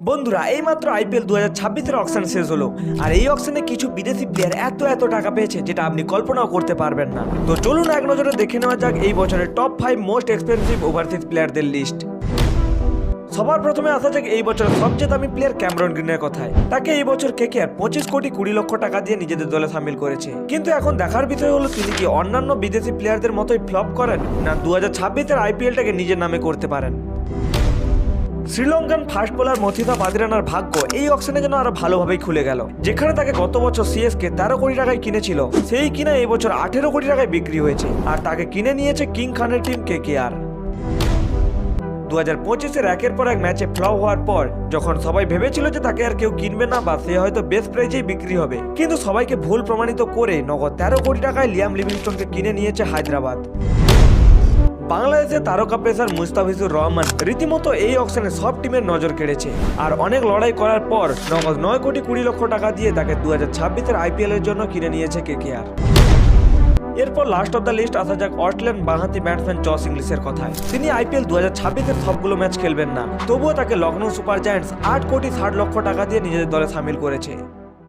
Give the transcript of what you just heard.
বন্ধুরা এইমাত্র IPL 2026-এর auction শেষ হলো আর এই অকশনে কিছু বিদেশি প্লেয়ার এত টাকা পেয়েছে যেটা আপনি কল্পনাও করতে পারবেন না। তো চলুন এক নজরে দেখে নেওয়া যাক এই বছরের টপ 5 মোস্ট এক্সপেন্সিভ ওভারসিজ প্লেয়ারদের লিস্ট। সবার প্রথমে আসা যাক এই বছরের সবচেয়ে দামি প্লেয়ার ক্যামেরন গ্রিনের কথায়। তাকে এই বছর কেকেআর 25 কোটি 20 লক্ষ টাকা দিয়ে নিজেদের দলে সামিল করেছে। কিন্তু এখন দেখার বিষয় হলো তিনি কি অন্যান্য বিদেশি প্লেয়ারদের মতোই ফ্লপ করেন না 2026-এর আইপিএলটাকে নিজের নামে করতে পারেন। শ্রীলঙ্কান ফাস্ট বোলার মথিতা পাতিরানার ভাগ্য এই অকশনে যেন আরো ভালোভাবেই খুলে গেল। যেখানে তাকে গত বছর সিএসকে 13 কোটি টাকায় কিনেছিল, সেই কিনা এই বছর 18 কোটি টাকায় বিক্রি হয়েছে আর তাকে কিনে নিয়েছে কিং খানের টিম কেকেআর। 2025-এর একের পর এক ম্যাচে ফ্লপ হওয়ার পর যখন সবাই ভেবেছিল যে তাকে আর কেউ কিনবে না বা সে হয়তো বেস্ট প্রাইজেই বিক্রি হবে, কিন্তু সবাইকে ভুল প্রমাণিত করে নগদ 13 কোটি টাকায় লিয়াম লিভিংস্টোনকে কিনে নিয়েছে হায়দ্রাবাদ। বাংলাদেশের তারকা পেসার মুস্তাফিজুর রহমান রীতিমতো এই অকশনে সব টিমের নজর কেড়েছে আর অনেক লড়াই করার পর নগদ 9 কোটি 20 লক্ষ টাকা দিয়ে তাকে 2026-এর আইপিএলের জন্য কিনে নিয়েছে কেকেআর। এরপর লাস্ট অফ দ্য লিস্ট আসা যাক অস্ট্রেলিয়ান বাঁহাতি ব্যাটসম্যান জস ইংলিশের কথায়। তিনি আইপিএল 2026-এর সবগুলো ম্যাচ খেলবেন না, তবুও তাকে লখনৌ সুপার জায়ান্টস 8 কোটি 60 লক্ষ টাকা দিয়ে নিজেদের দলে সামিল করেছে।